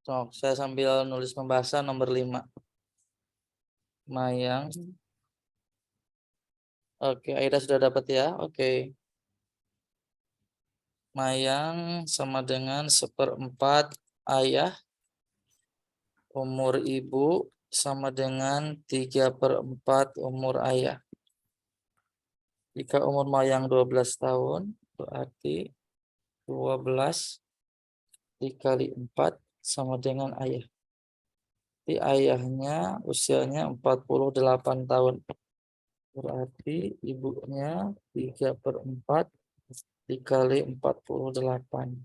Sok, saya sambil nulis pembahasan nomor 5. Mayang. Oke, Aida sudah dapat ya? Oke. Mayang sama dengan 1/4 ayah. Umur ibu sama dengan 3/4 umur ayah. Jika umur Mayang 12 tahun, berarti 12 dikali 4 sama dengan ayah. Jadi ayahnya usianya 48 tahun. Berarti ibunya 3/4 dikali 48.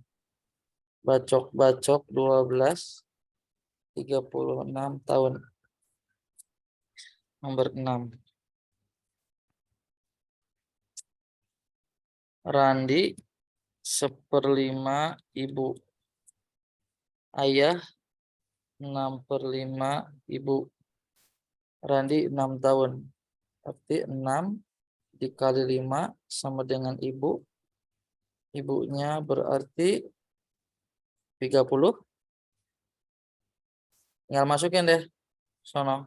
Bacok-bacok 12, 36 tahun. Nomor 6. Randi 1/5 ibu. Ayah 6/5 ibu. Randi 6 tahun. Berarti 6 dikali 5 sama dengan ibu. Ibunya berarti 30. Tinggal masukin deh. Sono.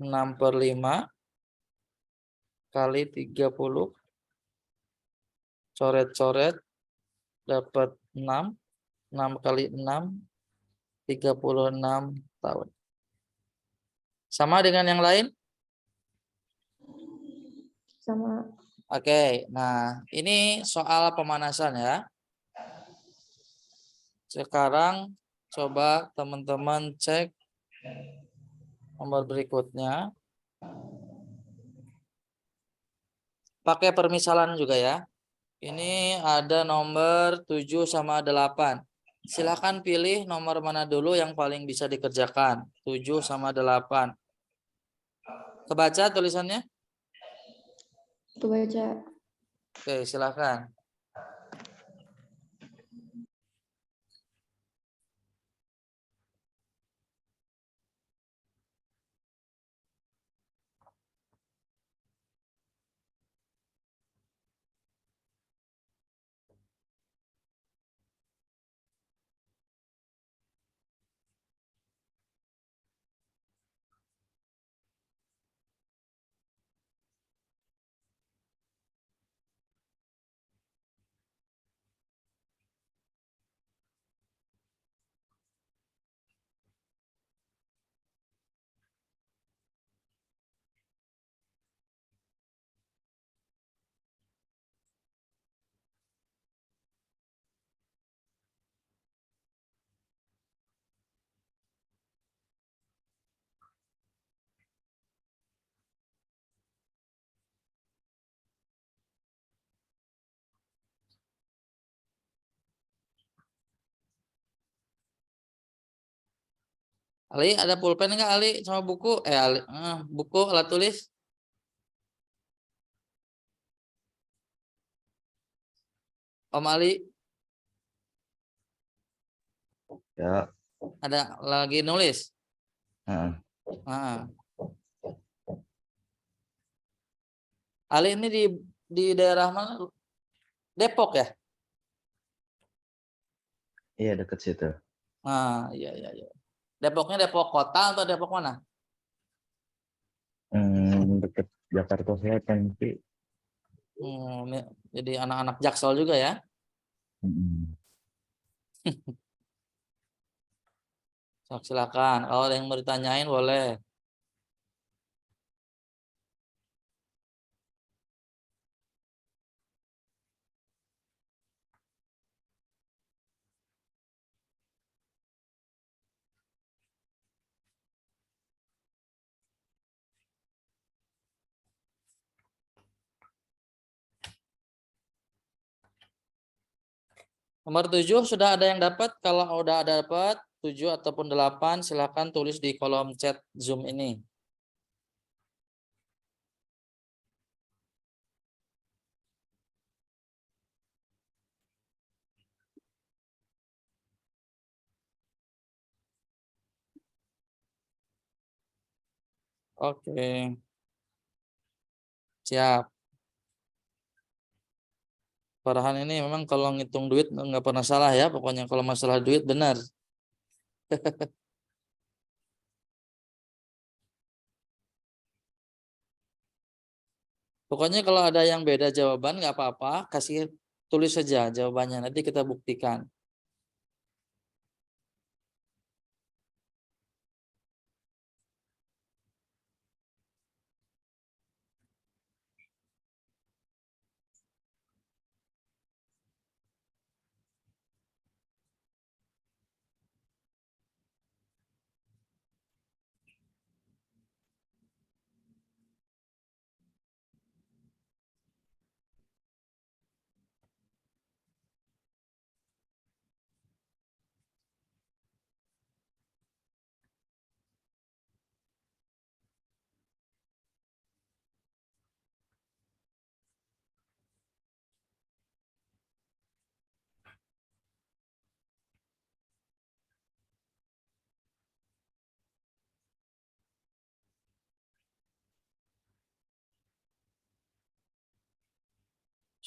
6/5 kali 30. Coret-coret. Dapat 6. 6 kali 6. 36 tahun. Sama dengan yang lain? Sama. Oke, nah ini soal pemanasan ya. Sekarang coba teman-teman cek nomor berikutnya. Pakai permisalan juga ya. Ini ada nomor 7 sama 8. Silahkan pilih nomor mana dulu yang paling bisa dikerjakan. 7 sama 8. Kebaca tulisannya? Kebaca. Oke, silahkan. Ali, ada pulpen nggak Ali sama buku? Ali, buku alat tulis. Om Ali, Ya. ada lagi nulis? Heeh. Nah. Ali ini di daerah mana? Depok ya? Iya, dekat situ. Nah, iya. Depoknya Depok kota atau Depok mana? Dekat Jakarta Selatan sih. Jadi anak-anak Jaksel juga ya? Sok, silakan. Kalau ada yang mau ditanyain boleh. Nomor 7 sudah ada yang dapat? Kalau udah ada dapat 7 ataupun 8, silakan tulis di kolom chat Zoom ini. Oke. Siap. Farhan ini memang kalau ngitung duit nggak pernah salah ya. Pokoknya kalau masalah duit benar. Pokoknya kalau ada yang beda jawaban nggak apa-apa. Kasih tulis saja jawabannya. Nanti kita buktikan.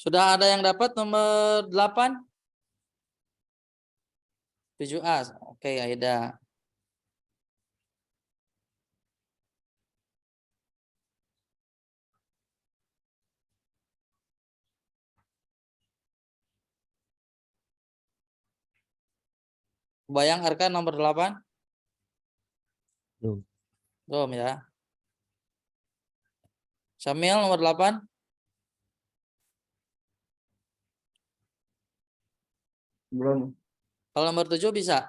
Sudah ada yang dapat nomor 8? 7A. Oke, Aida. Bayang Arka nomor 8? Belum. Belum ya. Syamil nomor 8? Belum. Kalau nomor 7 bisa?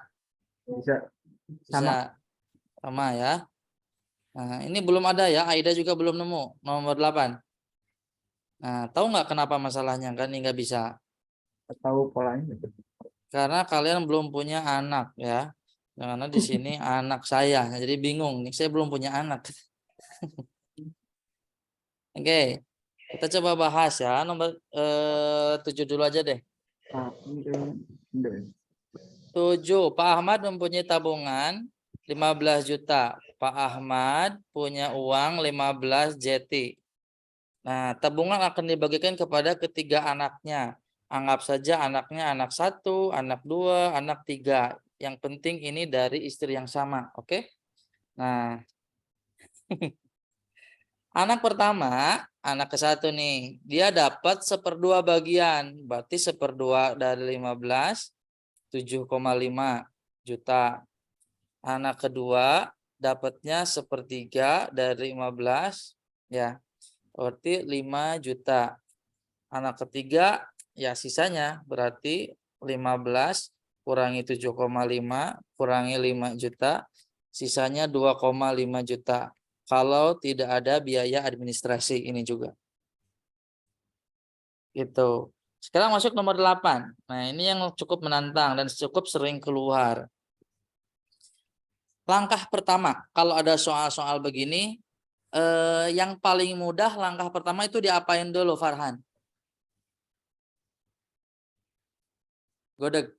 Bisa. Bisa. Sama ya. Nah, ini belum ada ya. Aida juga belum nemu nomor 8. Nah, tahu nggak kenapa masalahnya kan ini nggak bisa? Tahu polanya. Karena kalian belum punya anak ya. Karena di sini anak saya, jadi bingung nih. Saya belum punya anak. Oke, kita coba bahas ya. Nomor 7 dulu aja deh. 7. Pak Ahmad mempunyai tabungan 15 juta. Pak Ahmad punya uang 15 JT. Nah, tabungan akan dibagikan kepada ketiga anaknya. Anggap saja anaknya anak 1, anak 2, anak 3. Yang penting ini dari istri yang sama, oke? Nah, anak pertama, anak ke-1 nih, dia dapat 1/2 bagian. Berarti 1/2 dari 15, 7,5 juta. Anak kedua dapatnya 1/3 dari 15, ya. Berarti 5 juta. Anak ketiga ya sisanya berarti 15 kurangi 7,5 kurangi 5 juta, sisanya 2,5 juta. Kalau tidak ada biaya administrasi ini juga. Gitu. Sekarang masuk nomor 8. Nah, ini yang cukup menantang dan cukup sering keluar. Langkah pertama, kalau ada soal-soal begini, yang paling mudah langkah pertama itu diapain dulu, Farhan? Godek.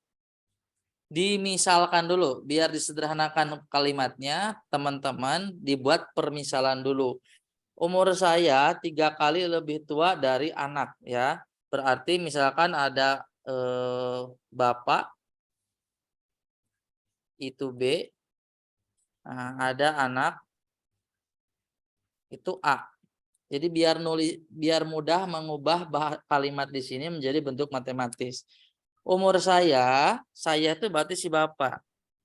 Dimisalkan dulu, biar disederhanakan kalimatnya, teman-teman dibuat permisalan dulu. Umur saya 3 kali lebih tua dari anak ya. Berarti misalkan ada bapak itu B, nah, ada anak itu A. Jadi biar mudah mengubah kalimat di sini menjadi bentuk matematis. Umur saya itu berarti si bapak.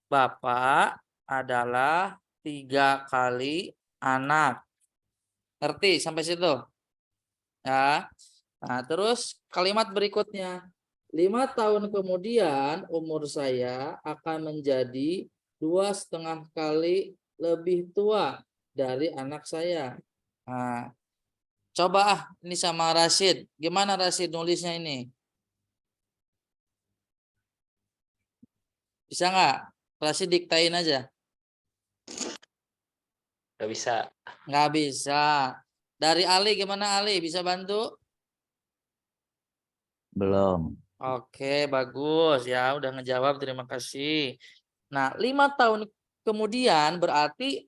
Bapak adalah 3 kali anak. Ngerti sampai situ? Ya. Nah, terus kalimat berikutnya. 5 tahun kemudian umur saya akan menjadi 2,5 kali lebih tua dari anak saya. Nah, coba ini sama Rashid. Gimana Rashid nulisnya ini? Bisa nggak? Rashid diktain aja. Nggak bisa. Nggak bisa. Dari Ali gimana Ali? Bisa bantu? Belum. Oke, bagus ya. Udah ngejawab. Terima kasih. Nah, 5 tahun kemudian berarti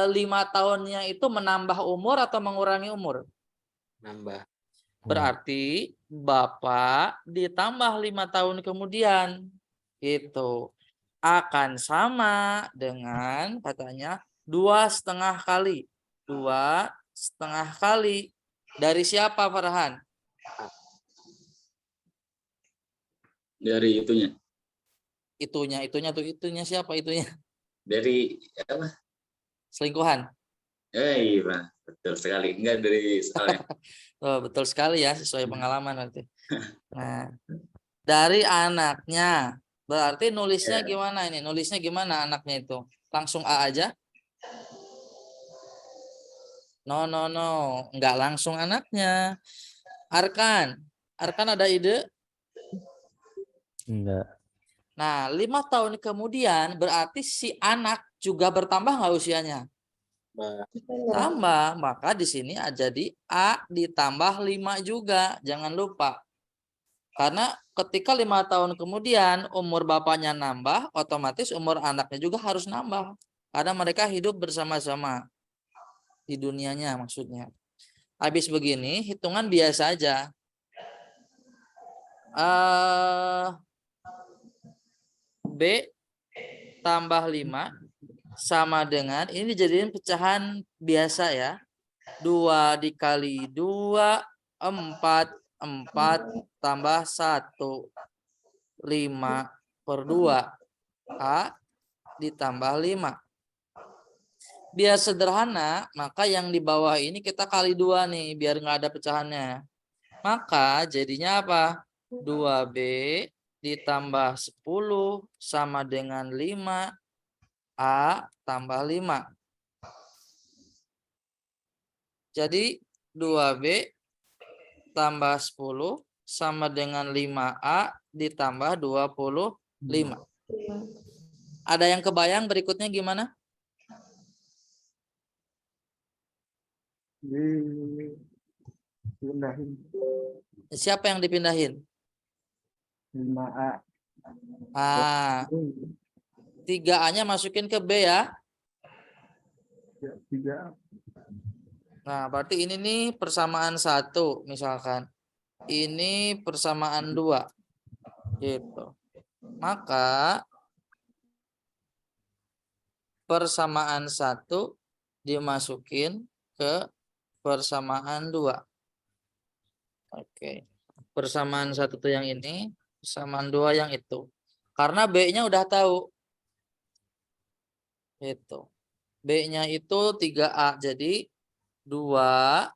5 tahunnya itu menambah umur atau mengurangi umur? Nambah. Berarti Bapak ditambah 5 tahun kemudian. Itu akan sama dengan katanya 2,5 kali. 2,5 kali. Dari siapa Farhan? Dari itunya. Itunya siapa itunya? Dari apa? Selingkuhan. Iya, betul sekali. Enggak dari soalnya. Oh, betul sekali ya, sesuai pengalaman nanti. Nah, dari anaknya. Berarti nulisnya Ya. gimana ini? Nulisnya gimana anaknya itu? Langsung A aja? No, no, no. Enggak langsung anaknya. Arkan. Arkan ada ide? Enggak. Nah, 5 tahun kemudian berarti si anak juga bertambah nggak usianya? Tambah. Maka di sini jadi A ditambah 5 juga. Jangan lupa. Karena ketika 5 tahun kemudian umur bapaknya nambah, otomatis umur anaknya juga harus nambah. Karena mereka hidup bersama-sama di dunianya maksudnya. Habis begini, hitungan biasa aja. B tambah 5 sama dengan, ini dijadiin pecahan biasa ya. 2 dikali 2, 4. 4 tambah 1. 5 per 2. A ditambah 5. Biar sederhana, maka yang di bawah ini kita kali 2 nih, biar nggak ada pecahannya. Maka jadinya apa? 2B ditambah 10 sama dengan 5. A tambah 5. Jadi 2B tambah 10 sama dengan 5A ditambah 25. Ada yang kebayang berikutnya gimana? Dipindahin Siapa yang dipindahin? 5A. 3A-nya masukin ke B ya. Ya, 3A. Nah, berarti ini nih persamaan 1 misalkan. Ini persamaan 2. Gitu. Maka persamaan 1 dimasukin ke persamaan 2. Oke. Persamaan 1 tuh yang ini, persamaan 2 yang itu. Karena B-nya udah tahu. Itu. B-nya itu 3A. Jadi 2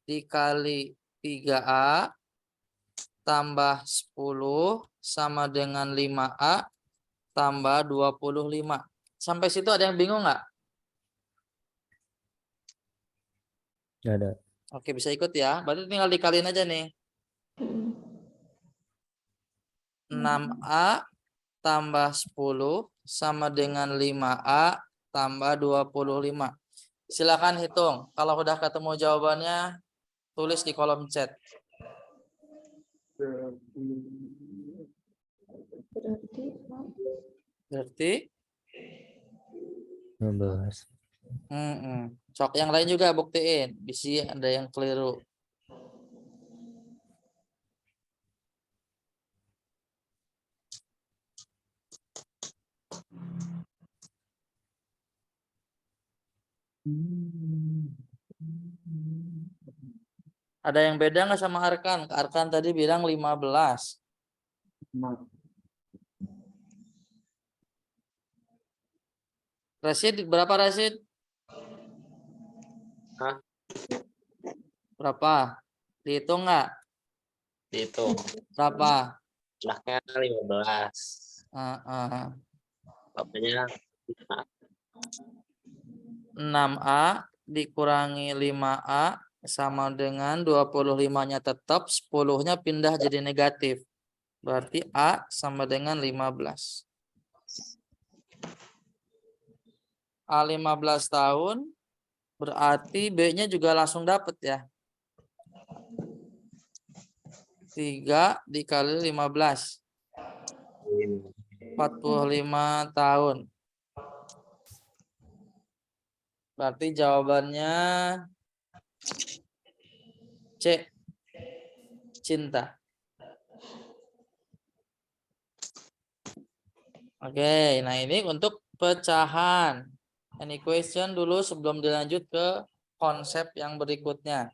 dikali 3A tambah 10 sama dengan 5A tambah 25. Sampai situ ada yang bingung nggak? Nggak ada. Oke, bisa ikut ya. Berarti tinggal dikaliin aja nih. 6A tambah 10 sama dengan 5A tambah 25. Silakan hitung. Kalau udah ketemu jawabannya, tulis di kolom chat. Berarti 15. Sok yang lain juga buktiin. Bisa ada yang keliru. Ada yang beda nggak sama Arkan? Arkan tadi bilang 15. Rashid berapa Rashid? Hah? Berapa? Dihitung nggak? Dihitung. Berapa? Anaknya 15. Bapaknya 6A dikurangi 5A sama dengan 25-nya tetap, 10-nya pindah jadi negatif. Berarti A sama dengan 15. A 15 tahun, berarti B-nya juga langsung dapat ya. 3 dikali 15. 45 tahun. Berarti jawabannya C. Cinta. Oke, nah ini untuk pecahan. Any question dulu sebelum dilanjut ke konsep yang berikutnya.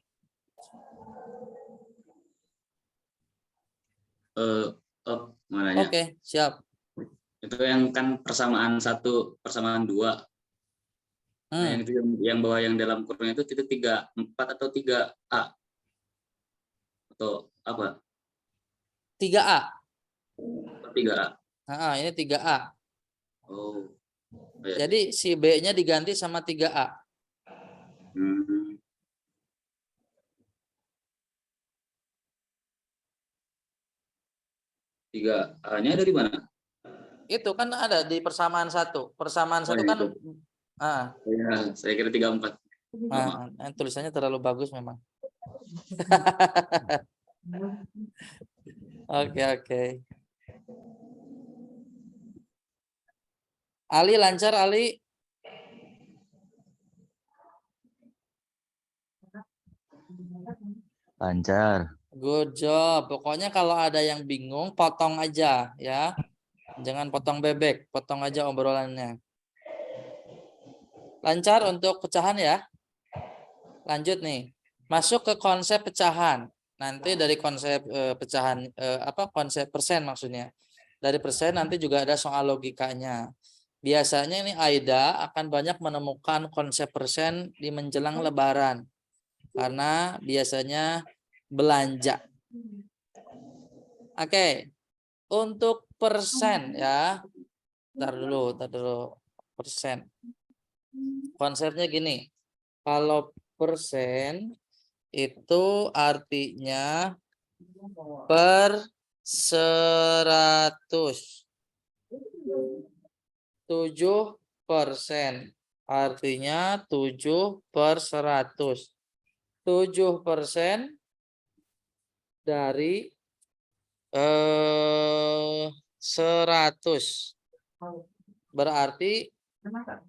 Mau nanya. Oke, siap. Itu yang kan persamaan 1, persamaan 2. Nah, yang itu yang bawah yang dalam kurung itu 3, 4 atau 3A? Atau apa? 3A. 3A. Nah, ini 3A. Oh. Ya. Jadi si B-nya diganti sama 3A. Hmm. 3A-nya dari mana? Itu kan ada di persamaan 1. Persamaan 1 yang kan itu. ah, Ya, saya kira 3, 4. tulisannya terlalu bagus memang. Oke. Ali lancar Ali. Lancar. Good job. Pokoknya kalau ada yang bingung potong aja ya. Jangan potong bebek, potong aja obrolannya. Lancar untuk pecahan ya. Lanjut nih. Masuk ke konsep pecahan. Nanti dari konsep pecahan konsep persen maksudnya. Dari persen nanti juga ada soal logikanya. Biasanya ini Aida akan banyak menemukan konsep persen di menjelang lebaran. Karena biasanya belanja. Oke. Untuk persen ya. Ntar dulu. Persen. Konsepnya gini. Kalau persen itu artinya per 100. 7% artinya 7/100. 7% dari 100. Berarti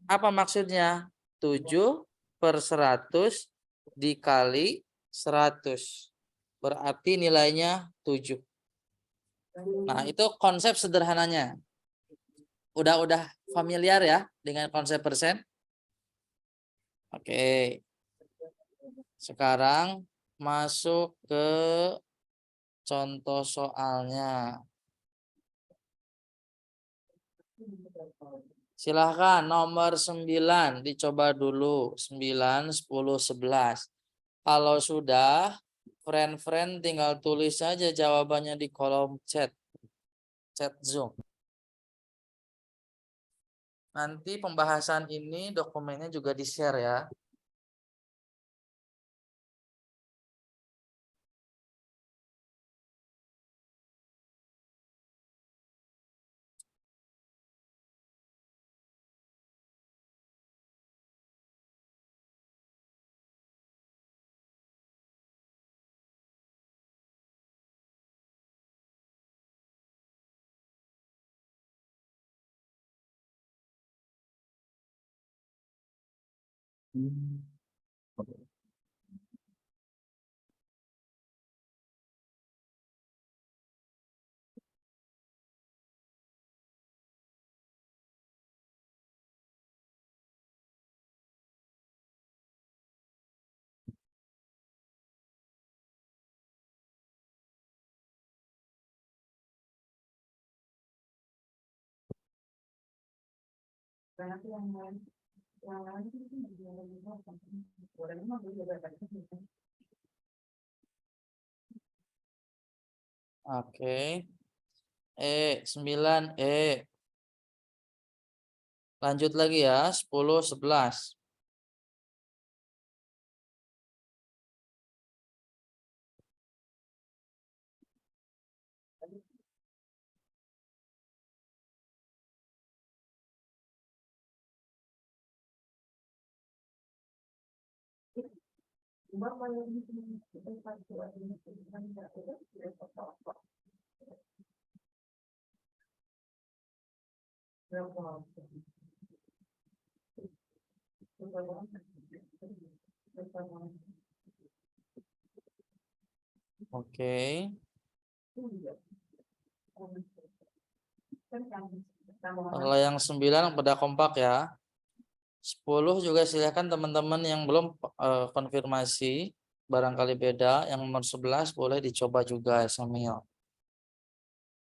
apa maksudnya? 7/100 dikali 100. Berarti nilainya 7. Nah, itu konsep sederhananya. Udah familiar ya dengan konsep persen? Oke. Sekarang masuk ke contoh soalnya. Silahkan nomor 9 dicoba dulu. 9, 10, 11. Kalau sudah, friend tinggal tulis saja jawabannya di kolom chat Zoom. Nanti pembahasan ini dokumennya juga di-share ya. Oke. 9E. Lanjut lagi ya, 10, 11. Oke. Kalau yang 9 pada kompak ya. 10 juga silakan teman-teman yang belum konfirmasi. Barangkali beda. Yang nomor 11 boleh dicoba juga Samil.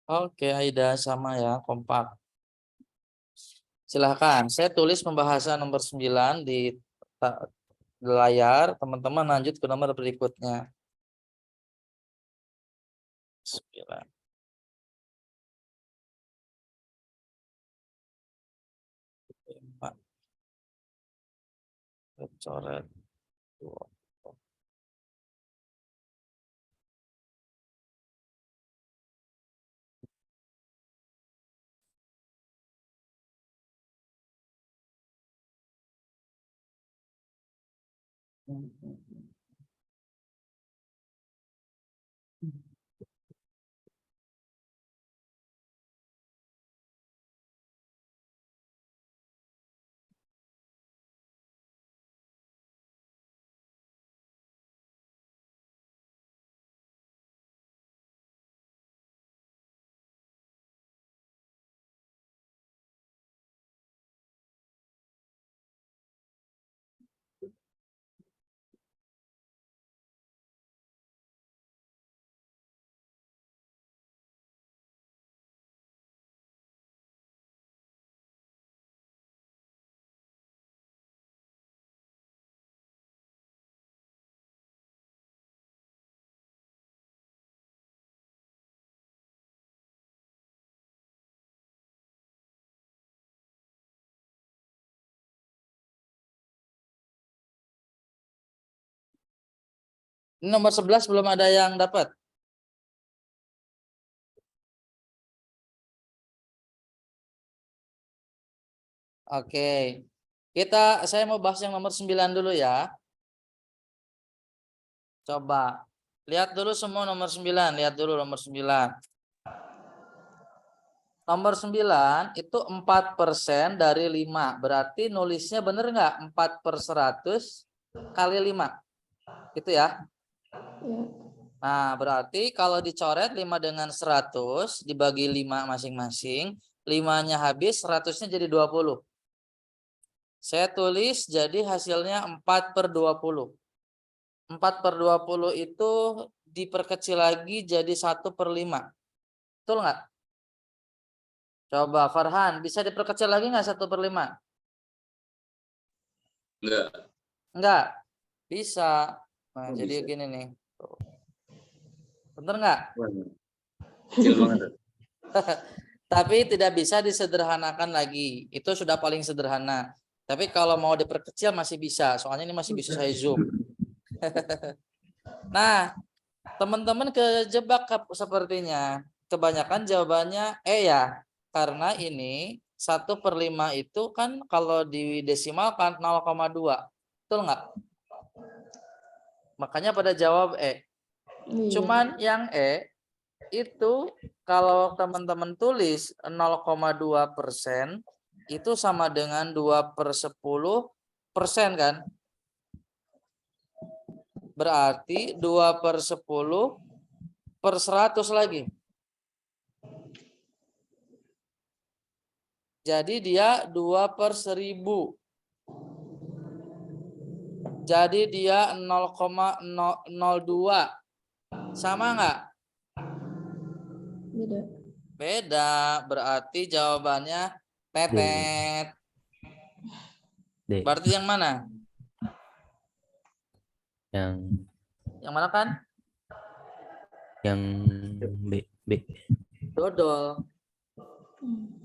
Oke Aida sama ya kompak. Silahkan. Saya tulis pembahasan nomor 9 di layar. Teman-teman lanjut ke nomor berikutnya. 9. Empat. Coret 2. Ini nomor 11 belum ada yang dapat. Oke. Saya mau bahas yang nomor 9 dulu ya. Coba. Lihat dulu semua nomor 9. Lihat dulu nomor 9. Nomor 9 itu 4% dari 5. Berarti nulisnya bener nggak? 4/100 kali 5. Gitu ya. Nah, berarti kalau dicoret 5 dengan 100 dibagi 5 masing-masing. 5-nya habis, 100-nya jadi 20. Saya tulis jadi hasilnya 4/20. 4/20 itu diperkecil lagi jadi 1/5. Betul nggak? Coba Farhan, bisa diperkecil lagi nggak 1/5? Enggak. Enggak. Bisa. Nah, Oh, jadi bisa. gini nih. Bener nggak? Kecil banget. Tapi tidak bisa disederhanakan lagi. Itu sudah paling sederhana. Tapi kalau mau diperkecil masih bisa. Soalnya ini masih bisa saya zoom. Nah, teman-teman kejebak sepertinya. Kebanyakan jawabannya ya. Karena ini 1/5 itu kan kalau didesimalkan 0,2. Betul nggak? Makanya pada jawab Cuman yang itu kalau teman-teman tulis 0,2% itu sama dengan 2/10% kan? Berarti 2/10/100 lagi. Jadi dia 2/1000. Jadi dia 0,002. Sama nggak? Beda. Beda. Berarti jawabannya pepet. D. Berarti yang mana? Yang mana kan? Yang B. Dodol.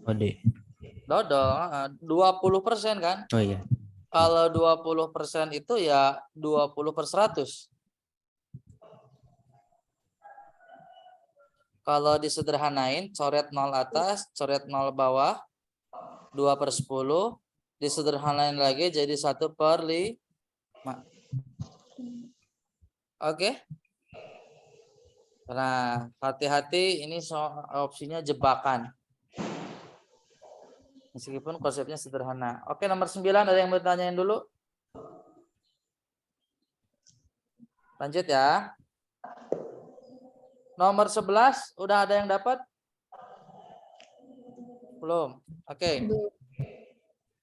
Oh, D. Dodol. 20% kan? Oh iya. Kalau 20% itu ya 20/100. Kalau disederhanain, coret 0 atas, coret 0 bawah, 2/10. Disederhanain lagi jadi 1/5. Oke. Nah, hati-hati ini opsinya jebakan. Meskipun konsepnya sederhana. Oke, nomor 9 ada yang mau ditanyain dulu? Lanjut ya. Nomor 11 udah ada yang dapat? Belum. Oke.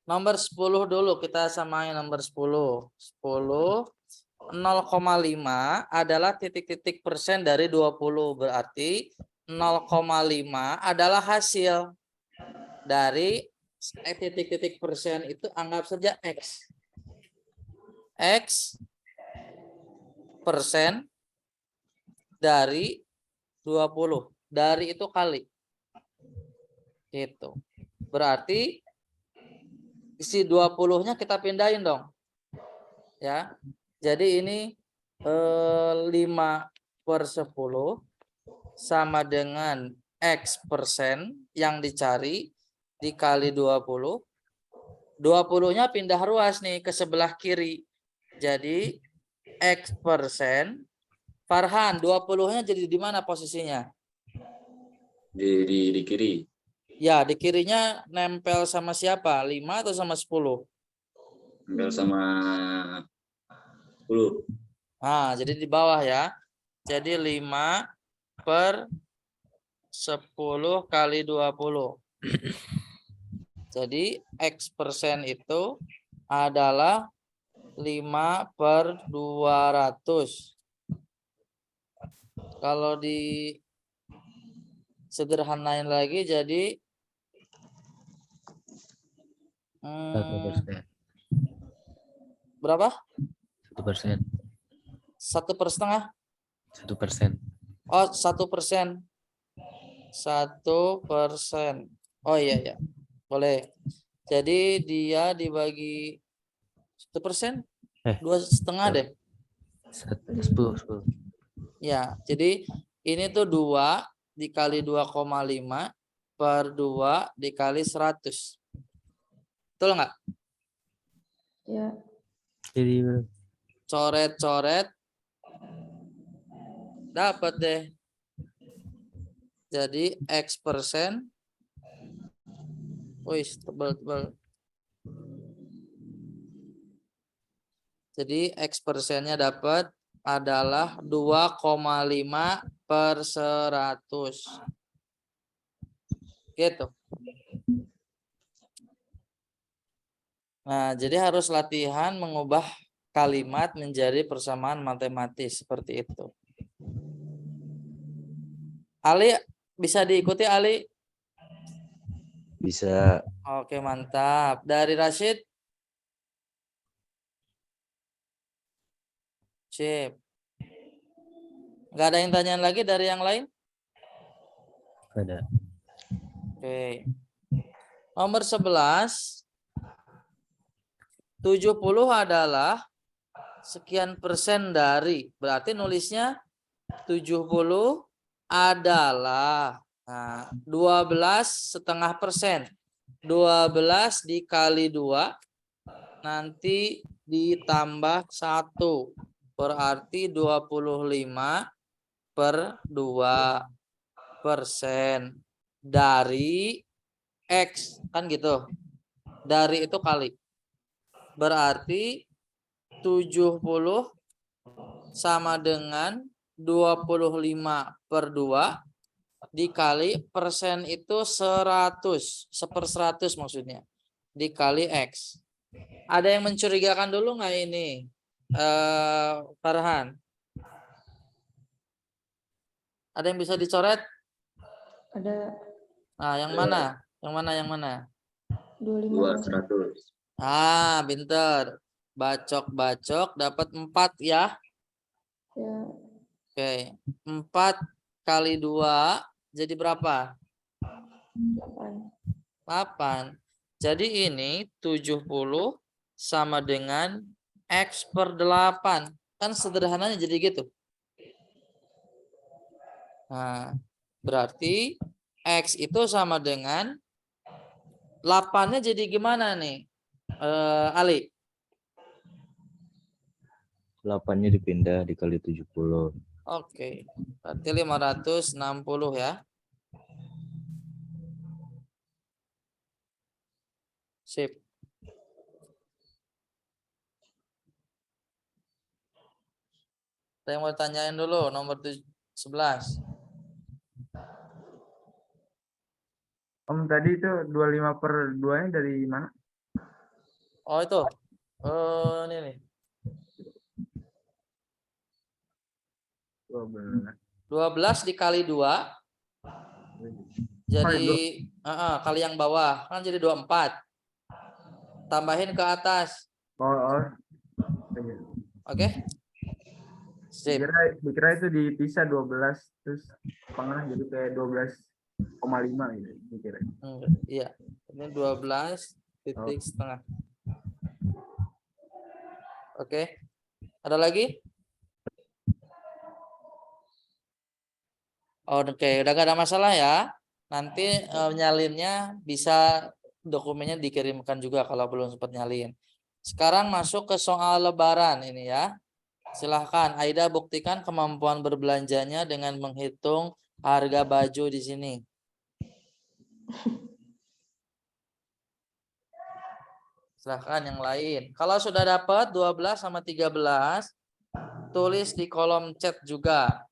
Nomor 10 dulu kita samain nomor 10. 10 0,5 adalah titik-titik persen dari 20. Berarti 0,5 adalah hasil dari titik-titik persen itu anggap saja X. X persen dari 20. Dari itu kali. Gitu. Berarti isi 20-nya kita pindahin dong. Ya. Jadi ini 5/10 sama dengan X persen yang dicari dikali 20. 20-nya pindah ruas nih ke sebelah kiri. Jadi X persen. Farhan, 20-nya jadi di mana posisinya? Di kiri. Ya, di kirinya nempel sama siapa? 5 atau sama 10? Nempel sama 10. Nah, jadi di bawah ya. Jadi 5/10 kali 20. Jadi X persen itu adalah 5/200. Kalau di sederhanain lagi jadi 1%. berapa? 1%. 1/2? 1%. Oh, 1%. 1%. Oh iya ya, boleh. Jadi dia dibagi 1%, 2,5 deh. 10. Ya, jadi ini tuh 2 dikali 2,5 per 2 dikali 100. Betul nggak? Ya. Jadi Coret-coret dapat deh. Jadi X persen. Wih, tebal-tebal. Jadi X persennya dapat adalah 2,5/100. Gitu. Nah, jadi harus latihan mengubah kalimat menjadi persamaan matematis seperti itu. Ali, bisa diikuti Ali? Bisa. Oke, mantap. Dari Rashid? Sip. Nggak ada yang tanyain lagi dari yang lain? ada. Oke. Nomor 11. 70 adalah sekian persen dari. Berarti nulisnya 70 adalah 12,5%. 12 dikali 2 nanti ditambah 1. Berarti 25/2% dari X. Kan gitu. Dari itu kali. Berarti 70 sama dengan 25/2 dikali persen itu 100. 1/100 maksudnya. Dikali X. Ada yang mencurigakan dulu nggak ini? Farhan? Ada yang bisa dicoret? Ada. Nah, yang mana? Yang mana? Yang mana? 25%. 200. Pinter. Bacok-bacok dapat 4 ya. Ya. Oke. 4 kali 2 jadi berapa? 8. Jadi ini 70 sama dengan X/8. Kan sederhananya jadi gitu. Nah, berarti X itu sama dengan 8-nya jadi gimana nih? Ali? 8-nya dipindah dikali 70. Oke. Berarti 560 ya. Sip. Saya mau tanyain dulu nomor 11. Om tadi itu 25/2-nya dari mana? Oh itu. Ini nih. 12. 12 dikali 2 jadi kali yang bawah kan jadi 24. Tambahin ke atas. Oh. Iya. Oke. Sip. Dikira itu dipisah 12 terus setengah jadi kayak 12,5 gitu dikira. Iya. Ini 12 titik setengah. Oke. Ada lagi? Oke, udah gak ada masalah ya. Nanti nyalinnya bisa dokumennya dikirimkan juga kalau belum sempat nyalin. Sekarang masuk ke soal lebaran ini ya. Silahkan Aida buktikan kemampuan berbelanjanya dengan menghitung harga baju di sini. Silahkan yang lain. Kalau sudah dapat 12 sama 13, tulis di kolom chat juga.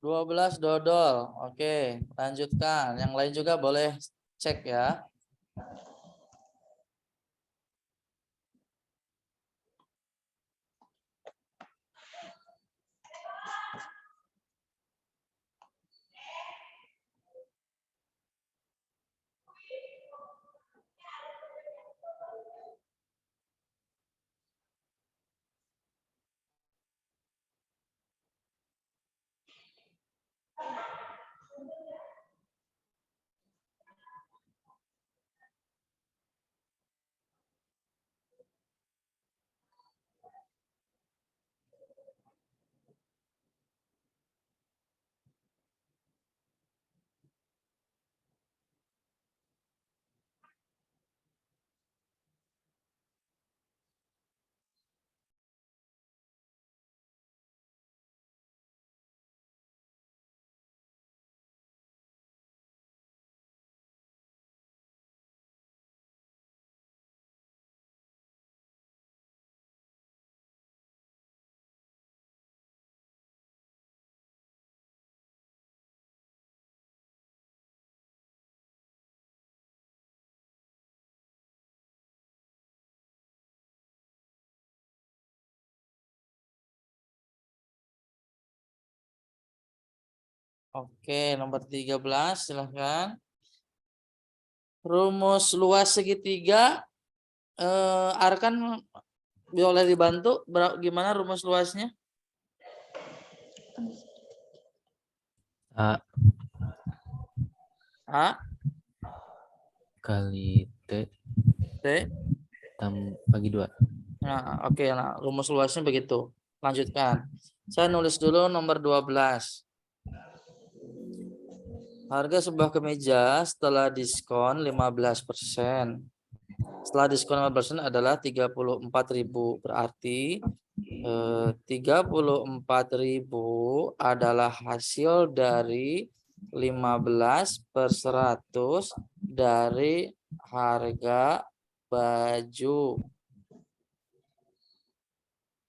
Dua 12 dodol. Oke, lanjutkan. Yang lain juga boleh cek ya. Oke, nomor 13 silahkan. Rumus luas segitiga. Arkan boleh dibantu gimana rumus luasnya? A A, kali T T, bagi 2. Nah, oke. Nah, rumus luasnya begitu. Lanjutkan. Saya nulis dulu nomor 12. Harga sebuah kemeja setelah diskon 15%. Setelah diskon 15% adalah 34.000. Berarti 34.000 adalah hasil dari 15/100 dari harga baju.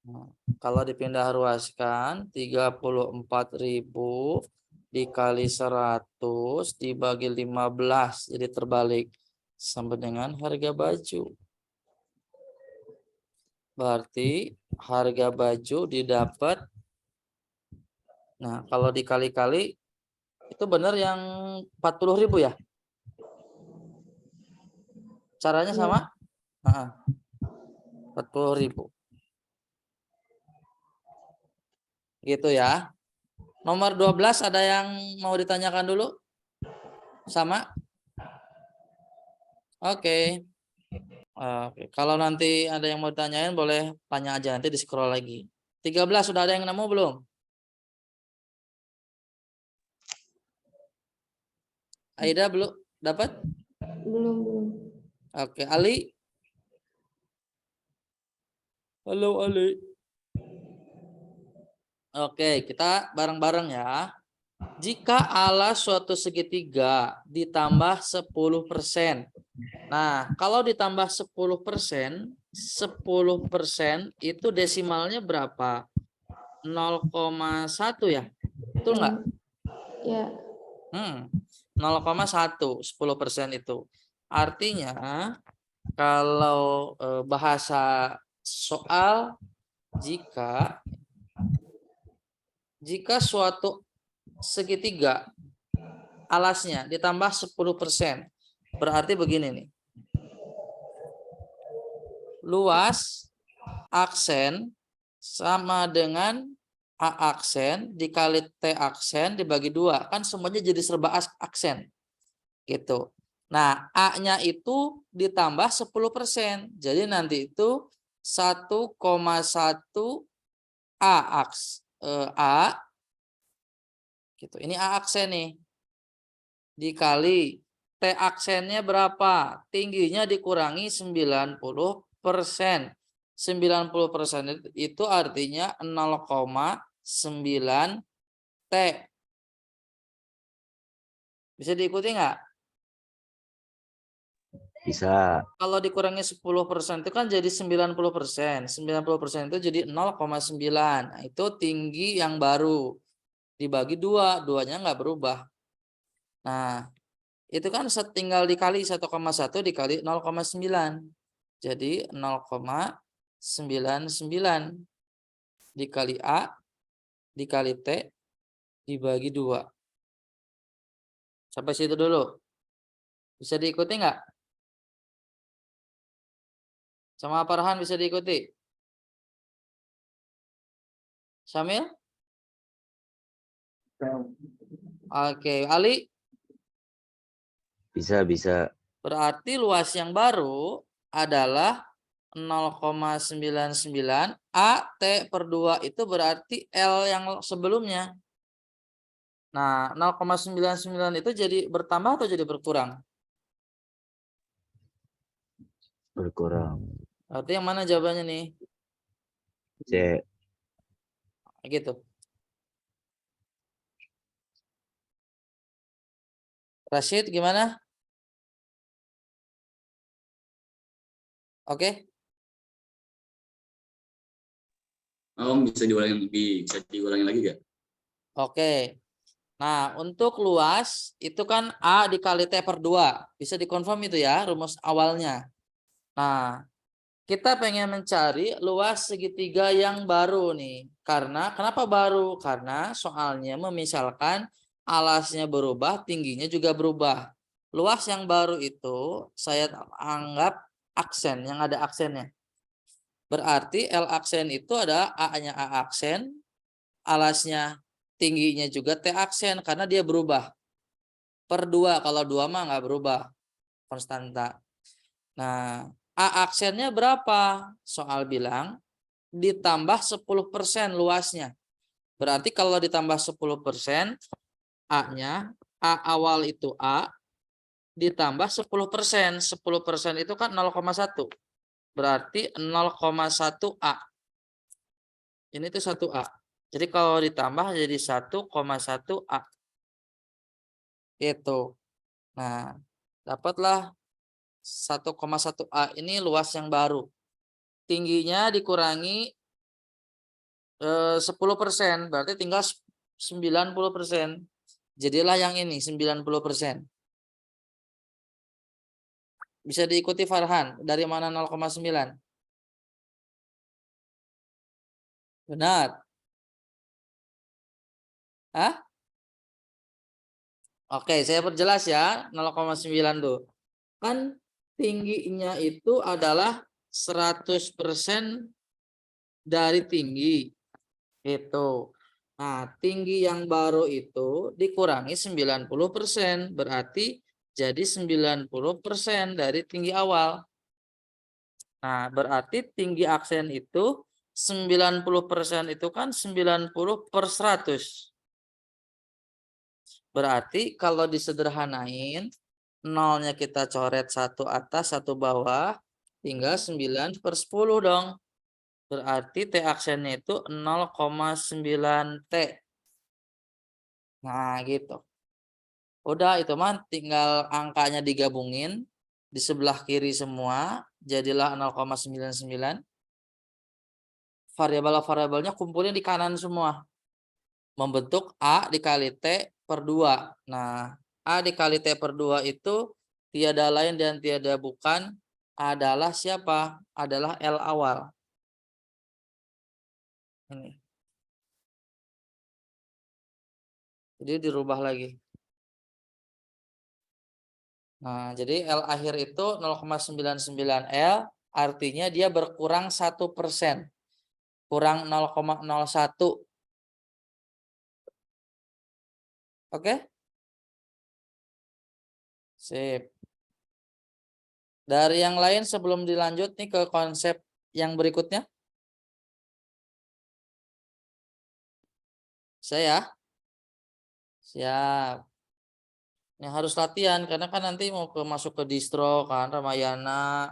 Nah, kalau dipindah ruaskan 34.000 dikali 100 dibagi 15 jadi terbalik sama dengan harga baju. Berarti harga baju didapat. Nah, kalau dikali-kali itu benar yang 40.000 ya? Caranya Iya. sama? 40.000. Gitu ya. Nomor 12 ada yang mau ditanyakan dulu? Sama? Oke. Oke. Kalau nanti ada yang mau ditanyain boleh tanya aja, nanti di scroll lagi. 13 sudah ada yang nemu belum? Aida belum dapat? Belum. Oke, Ali. Halo Ali. Oke, kita bareng-bareng ya. Jika alas suatu segitiga ditambah 10%. Nah, kalau ditambah 10%, 10% itu desimalnya berapa? 0,1 ya? Betul nggak? Ya. 0,1, 10% itu. Artinya, kalau bahasa soal, jika suatu segitiga alasnya ditambah 10%, berarti begini nih. Luas aksen sama dengan A aksen dikali T aksen dibagi 2. Kan semuanya jadi serba aksen. Gitu. Nah, A-nya itu ditambah 10%. Jadi nanti itu 1,1 A gitu. Ini A aksen nih. Dikali T aksennya berapa? Tingginya dikurangi 90%. 90% itu artinya 0,9 T. Bisa diikuti nggak? Bisa. Kalau dikurangi 10% itu kan jadi 90%. 90% itu jadi 0,9. Nah, itu tinggi yang baru. Dibagi 2, 2-nya nggak berubah. Nah, itu kan tinggal dikali 1,1 dikali 0,9. Jadi 0,99 dikali A dikali T dibagi 2. Sampai situ dulu. Bisa diikuti nggak? Sama Farhan bisa diikuti? Syamil? Oke, Ali? Bisa. Berarti luas yang baru adalah 0,99 A T per 2 itu berarti L yang sebelumnya. Nah, 0,99 itu jadi bertambah atau jadi berkurang? Berkurang. Berarti yang mana jawabannya nih? C. Gitu. Rashid gimana? Oke. Bisa diulangi lagi gak? Oke. Nah, untuk luas itu kan A dikali T per 2. Bisa dikonfirm itu ya rumus awalnya. Nah, kita pengen mencari luas segitiga yang baru nih. Kenapa baru? Karena soalnya memisalkan alasnya berubah, tingginya juga berubah. Luas yang baru itu saya anggap aksen, yang ada aksennya. Berarti L aksen itu ada A-nya A aksen, alasnya tingginya juga T aksen karena dia berubah. Per 2, kalau 2 mah nggak berubah, konstanta. Nah, A aksennya berapa? Soal bilang ditambah 10% luasnya. Berarti kalau ditambah 10%, A-nya, A awal itu A, ditambah 10%. 10% itu kan 0,1. Berarti 0,1 A. Ini tuh 1 A. Jadi kalau ditambah jadi 1,1 A. Itu. Nah, dapatlah 1,1 A ini luas yang baru. Tingginya dikurangi 10%, berarti tinggal 90%. Jadilah yang ini 90%. Bisa diikuti Farhan, dari mana 0,9? Benar. Hah? Oke, saya perjelas ya, 0,9 tuh. Kan tingginya itu adalah 100% dari tinggi. Itu. Nah, tinggi yang baru itu dikurangi 90%, berarti jadi 90% dari tinggi awal. Nah, berarti tinggi aksen itu 90% itu kan 90/100. Berarti kalau disederhanain, nolnya kita coret 1 atas, 1 bawah, tinggal 9/10 dong. Berarti T aksennya itu 0,9 T. Nah, gitu. Udah itu mah tinggal angkanya digabungin di sebelah kiri semua, jadilah 0,99. Variabel-variabelnya kumpulin di kanan semua. Membentuk A dikali T per 2. Nah, A dikali T per 2 itu tiada lain dan tiada bukan adalah siapa? Adalah L awal. Ini. Jadi dirubah lagi. Nah, jadi L akhir itu 0,99 L, artinya dia berkurang 1%. Kurang 0,01. Oke? Sip. Dari yang lain sebelum dilanjut nih ke konsep yang berikutnya. Saya. Siap. Yang harus latihan karena kan nanti mau masuk ke distro kan, Ramayana,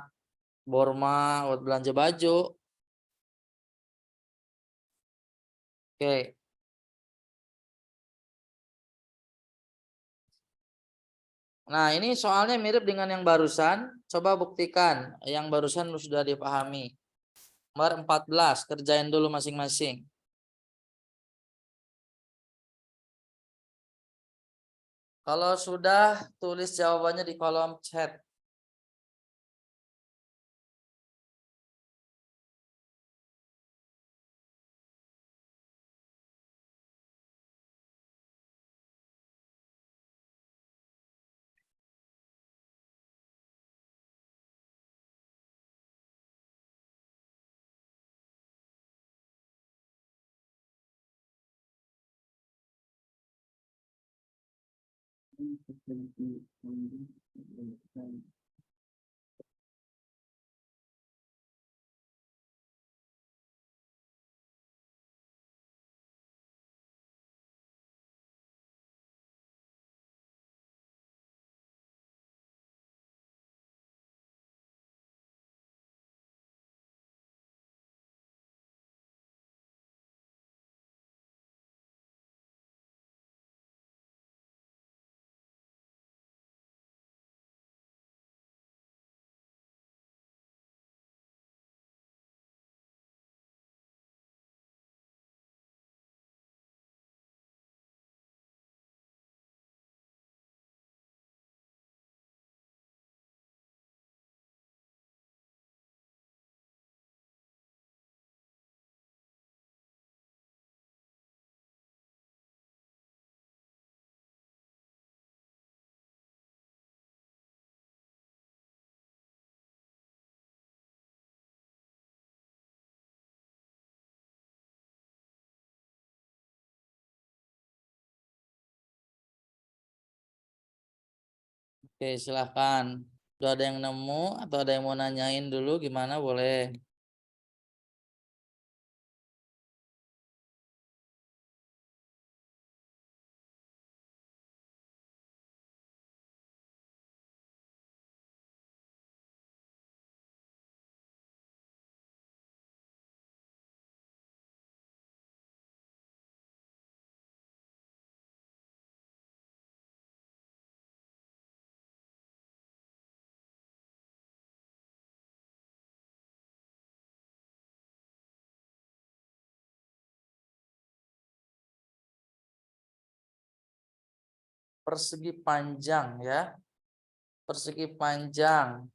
Borma buat belanja baju. Oke. Nah, ini soalnya mirip dengan yang barusan. Coba buktikan yang barusan sudah dipahami. Nomor 14, kerjain dulu masing-masing. Kalau sudah, tulis jawabannya di kolom chat. Oke, silahkan. Udah ada yang nemu atau ada yang mau nanyain dulu gimana boleh. Persegi panjang ya. Persegi panjang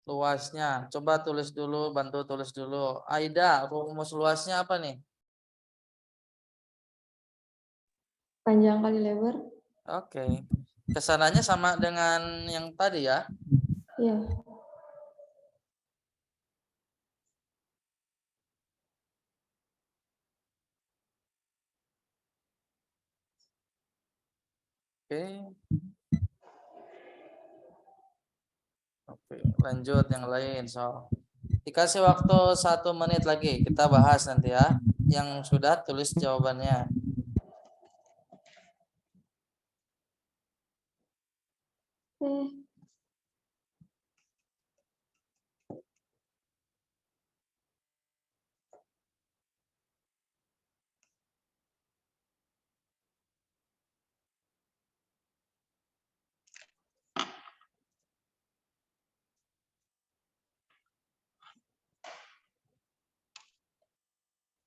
luasnya. Coba tulis dulu, bantu tulis dulu. Aida, rumus luasnya apa nih? Panjang kali lebar. Oke. Kesananya sama dengan yang tadi ya. Ya. Oke. Oke, lanjut yang lain. So, dikasih waktu 1 menit lagi. Kita bahas nanti ya. Yang sudah tulis jawabannya.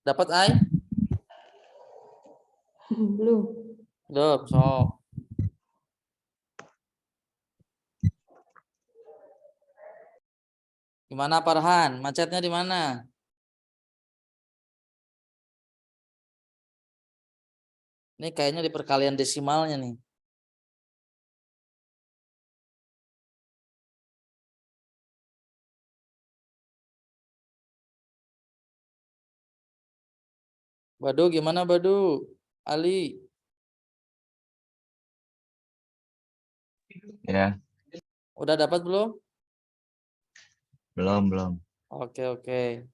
Dapat Ai? Belum. Belum. So, gimana Farhan? Macetnya di mana? Ini kayaknya di perkalian desimalnya nih. Badu gimana Badu? Ali, Ya, udah dapat belum? belum. Oke, oke.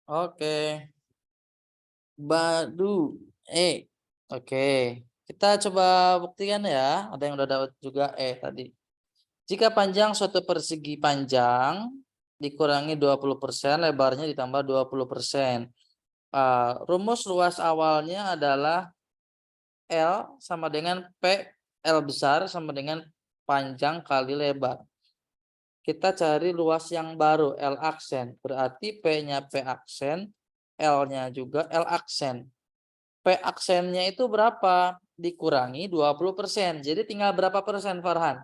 Oke. Badu. Oke. Kita coba buktikan ya. Ada yang udah dapat juga tadi. Jika panjang suatu persegi panjang dikurangi 20%, lebarnya ditambah 20%. Rumus luas awalnya adalah L sama dengan P, L besar sama dengan panjang kali lebar. Kita cari luas yang baru, L aksen. Berarti P-nya P aksen, L-nya juga L aksen. P aksennya itu berapa? Dikurangi 20%. Jadi tinggal berapa persen, Farhan?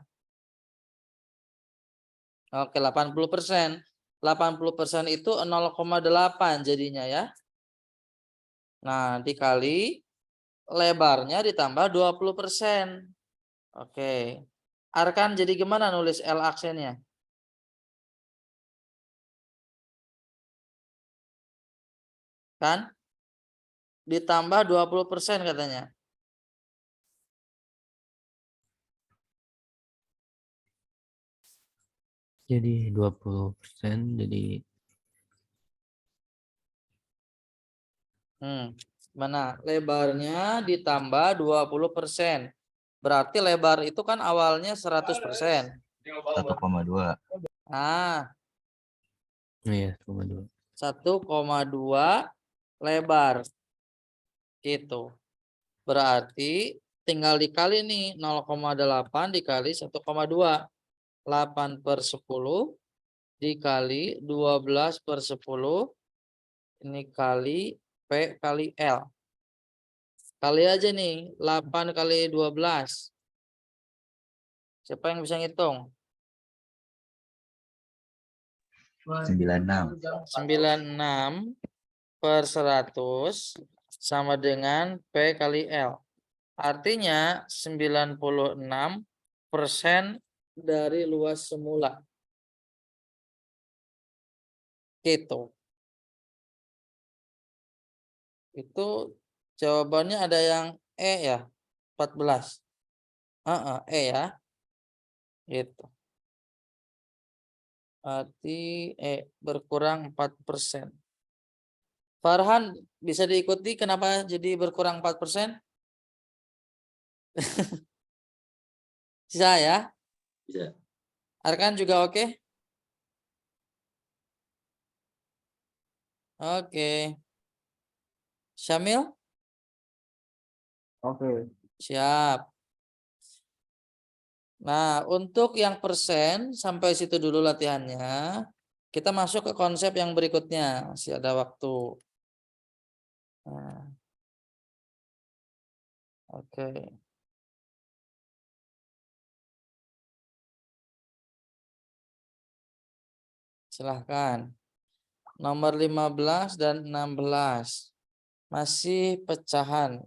Oke, 80%. 80% itu 0,8 jadinya ya. Nah, dikali lebarnya ditambah 20%. Oke. Arkan jadi gimana nulis L aksennya? Kan? Ditambah 20% katanya. Jadi 20%, jadi Mana? Lebarnya ditambah 20%. Berarti lebar itu kan awalnya 100%. 1,2. Nah, Iya, 1,2. 1,2 lebar. Gitu. Berarti tinggal dikali nih 0,8 dikali 1,2. 8/10 dikali 12/10 ini kali P kali L. Kali aja nih 8 kali 12. Siapa yang bisa ngitung? 96. 96/100 sama dengan P kali L. Artinya 96% dari luas semula. Gitu. Itu jawabannya ada yang E ya, 14. E ya. Gitu. Berarti berkurang 4%. Farhan bisa diikuti kenapa jadi berkurang 4%? Bisa ya? Bisa. Arkan juga oke? Oke. Syamil? Oke. Siap. Nah, untuk yang persen sampai situ dulu latihannya. Kita masuk ke konsep yang berikutnya. Masih ada waktu. Nah. Oke. Silahkan. Nomor 15 dan 16. Masih pecahan.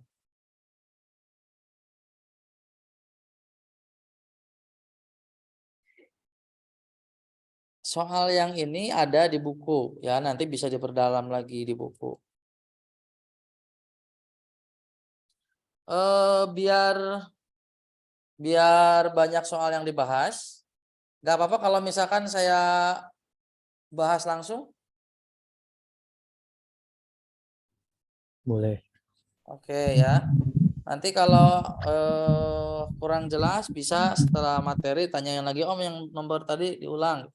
Soal yang ini ada di buku ya, nanti bisa diperdalam lagi di buku. Biar banyak soal yang dibahas. Gak apa-apa kalau misalkan saya bahas langsung. Boleh. Oke ya. Nanti kalau kurang jelas bisa setelah materi tanyain lagi, Om yang nomor tadi diulang.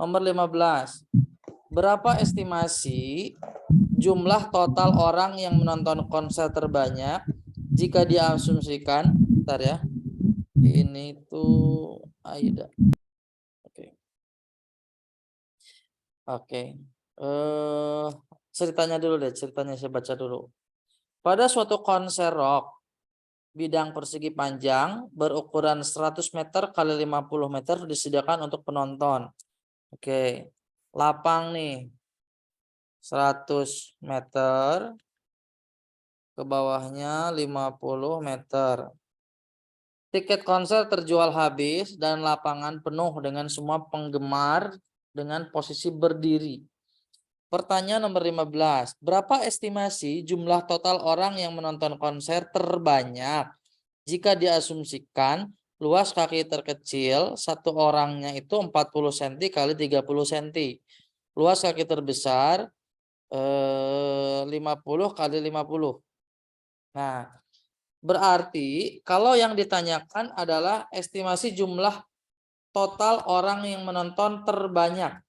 Nomor 15. Berapa estimasi jumlah total orang yang menonton konser terbanyak jika diasumsikan, bentar ya. Ini tuh Aida. Oke. Oke. Ceritanya dulu deh, ceritanya saya baca dulu. Pada suatu konser rock bidang persegi panjang berukuran 100 meter kali 50 meter disediakan untuk penonton. Oke. Lapang nih. 100 meter. Ke bawahnya 50 meter. Tiket konser terjual habis dan lapangan penuh dengan semua penggemar dengan posisi berdiri. Pertanyaan nomor 15. Berapa estimasi jumlah total orang yang menonton konser terbanyak jika diasumsikan luas kaki terkecil satu orangnya itu 40 cm kali 30 cm. Luas kaki terbesar 50 kali 50. Nah, berarti kalau yang ditanyakan adalah estimasi jumlah total orang yang menonton terbanyak.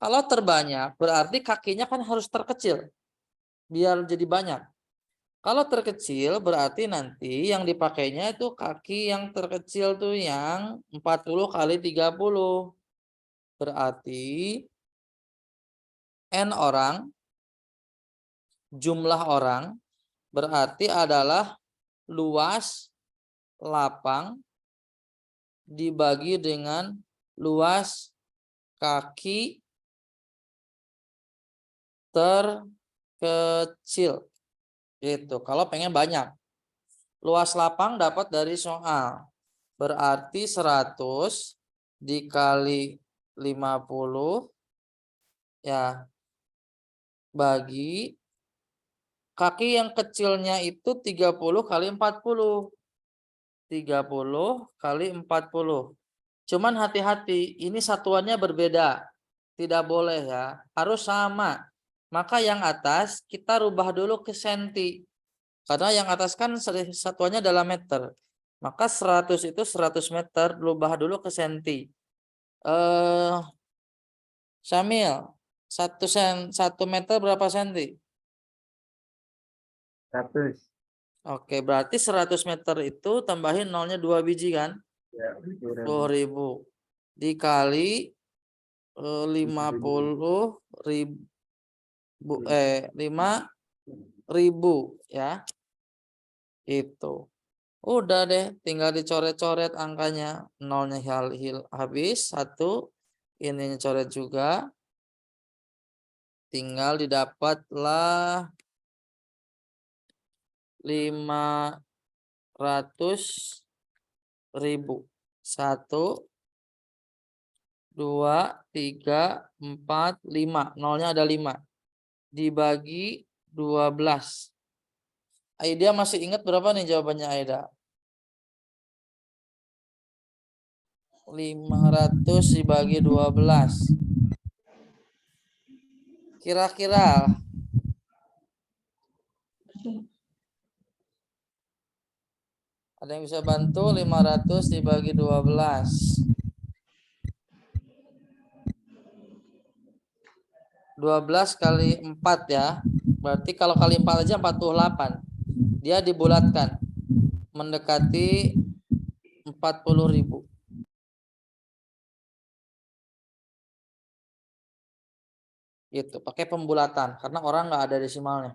Kalau terbanyak berarti kakinya kan harus terkecil biar jadi banyak. Kalau terkecil berarti nanti yang dipakainya itu kaki yang terkecil tuh yang 40 kali 30. Berarti N orang, jumlah orang berarti adalah luas lapang dibagi dengan luas kaki terkecil. Gitu. Kalau pengen banyak. Luas lapang dapat dari soal. Berarti 100 dikali 50 ya bagi kaki yang kecilnya itu 30 kali 40. 30 kali 40. Cuman hati-hati, ini satuannya berbeda. Tidak boleh ya, harus sama. maka yang atas kita rubah dulu ke senti. Karena yang atas kan satuannya dalam meter. Maka 100 itu 100 meter, rubah dulu ke senti. Syamil, 1 meter berapa senti? 100. Oke, berarti 100 meter itu tambahin nolnya 2 biji kan? Ya, 10.000. 10.000 dikali 50.000 5.000 ya. Itu. Udah deh, tinggal dicoret-coret angkanya. Nolnya habis 1, ininya coret juga. Tinggal didapatlah 500.000. 1, 2, 3, 4, 5. Nolnya ada 5. Dibagi 12. Aida masih ingat berapa nih jawabannya Aida? 500 dibagi 12. Kira-kira ada yang bisa bantu? 500 dibagi 12. 12 kali 4 ya. Berarti kalau kali 4 aja 48. Dia dibulatkan mendekati 40.000. Gitu, pakai pembulatan karena orang nggak ada desimalnya.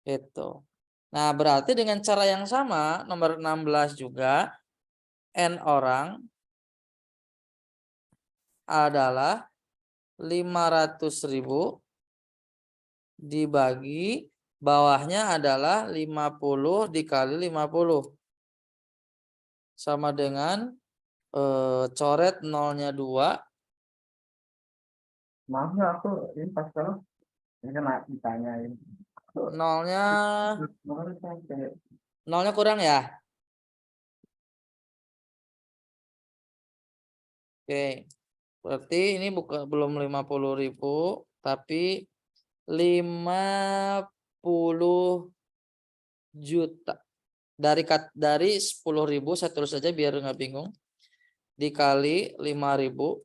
Itu. Nah, berarti dengan cara yang sama nomor 16 juga N orang adalah 500.000 dibagi bawahnya adalah 50 dikali 50. Sama dengan coret nolnya 2. Maaf ya, aku ini pas kalau ini kan ditanyain. Nolnya kurang ya. Oke. Berarti ini belum 50.000 tapi 50 juta. Dari 10.000 saya tulis saja biar nggak bingung. Dikali 5.000.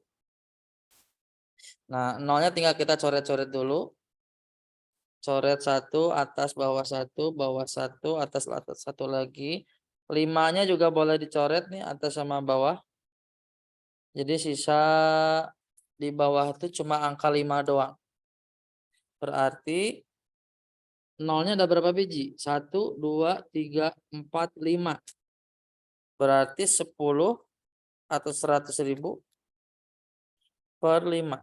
Nah, nolnya tinggal kita coret-coret dulu. Coret 1, atas bawah 1, bawah 1, atas 1 lagi. 5-nya juga boleh dicoret nih, atas sama bawah. Jadi sisa di bawah itu cuma angka 5 doang. Berarti nolnya ada berapa biji? 1, 2, 3, 4, 5. Berarti 10 atau 100.000 per 5.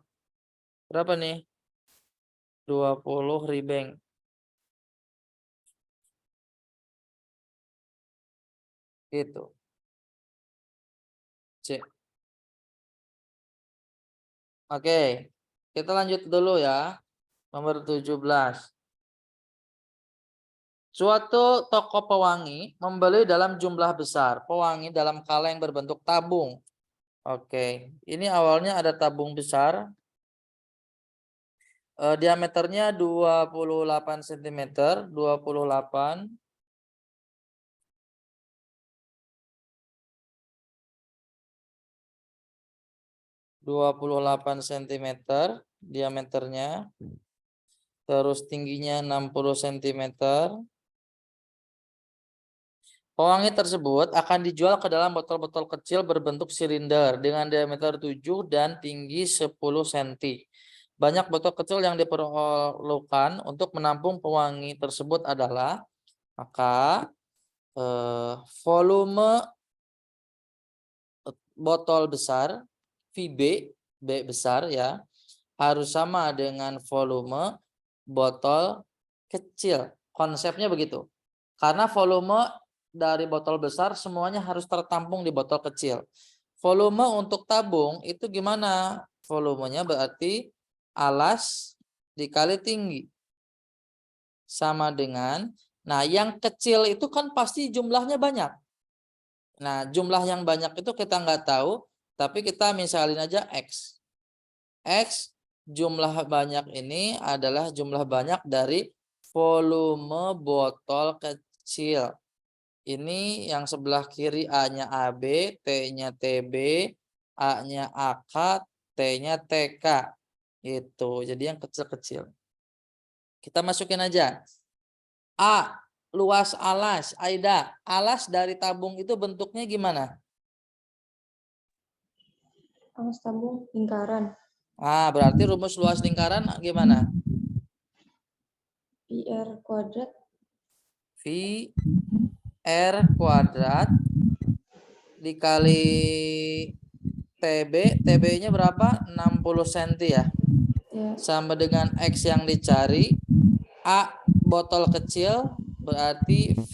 Berapa nih? 20 ribeng. Gitu. C. Oke. Kita lanjut dulu ya. Nomor 17. Suatu toko pewangi membeli dalam jumlah besar pewangi dalam kaleng berbentuk tabung. Oke. Ini awalnya ada tabung besar. Diameternya 28 cm, 28 cm diameternya. Terus tingginya 60 cm. Pewangi tersebut akan dijual ke dalam botol-botol kecil berbentuk silinder dengan diameter 7 dan tinggi 10 cm. Banyak botol kecil yang diperlukan untuk menampung pewangi tersebut adalah, maka volume botol besar VB, B besar ya, harus sama dengan volume botol kecil. Konsepnya begitu. Karena volume dari botol besar semuanya harus tertampung di botol kecil. Volume untuk tabung itu gimana? Volumenya berarti alas dikali tinggi. Sama dengan, nah yang kecil itu kan pasti jumlahnya banyak. Nah jumlah yang banyak itu kita nggak tahu, tapi kita misalin aja X. X jumlah banyak ini adalah jumlah banyak dari volume botol kecil. Ini yang sebelah kiri A-nya AB, T-nya TB, A-nya AK, T-nya TK. Itu. Jadi yang kecil-kecil. Kita masukin aja. A, luas alas. Aida, alas dari tabung itu bentuknya gimana? Alas tabung lingkaran. Ah, berarti rumus luas lingkaran gimana? PR kuadrat V R kuadrat dikali TB. TB-nya berapa? 60 cm ya. ya. Sama dengan X yang dicari. A, botol kecil. Berarti V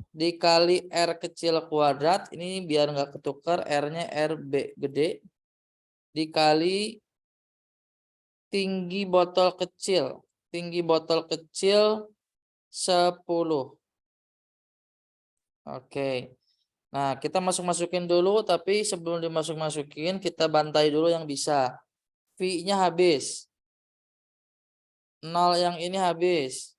dikali R kecil kuadrat. Ini biar nggak ketukar. R-nya RB gede. Dikali tinggi botol kecil. Tinggi botol kecil 10. Oke. Nah, kita masukin dulu, tapi sebelum dimasuk-masukin, kita bantai dulu yang bisa. V-nya habis. 0 yang ini habis.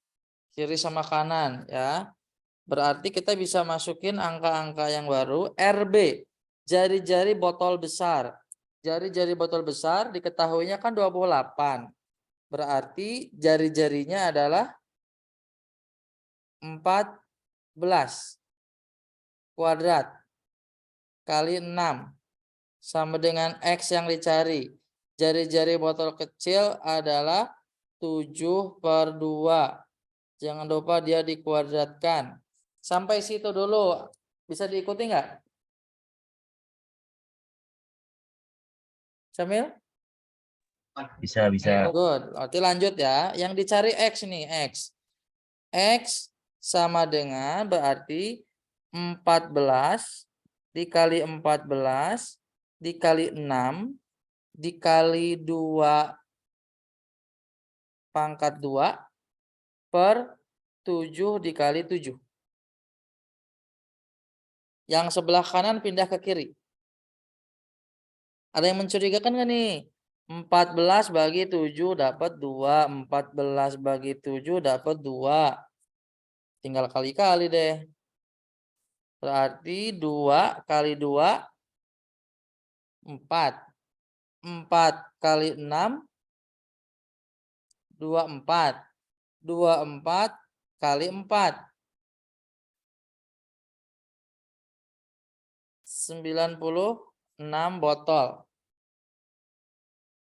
Kiri sama kanan ya. Berarti kita bisa masukin angka-angka yang baru. RB, jari-jari botol besar. Jari-jari botol besar diketahuinya kan 28. Berarti jari-jarinya adalah 14 kuadrat kali 6 sama dengan X yang dicari. Jari-jari botol kecil adalah 7/2. Jangan lupa dia dikuadratkan. Sampai situ dulu. Bisa diikuti nggak? Samil? Bisa, bisa. Good. Berarti lanjut ya. Yang dicari X nih, X. X sama dengan berarti 14 dikali 14 dikali 6 dikali 2 pangkat 2 per 7 dikali 7. Yang sebelah kanan pindah ke kiri. Ada yang mencurigakan nggak nih? 14 bagi 7 dapat 2. 14 bagi 7 dapat 2. Tinggal kali-kali deh. Berarti 2 kali 2, 4. 4 kali 6, 24. 24 kali 4. 96 botol.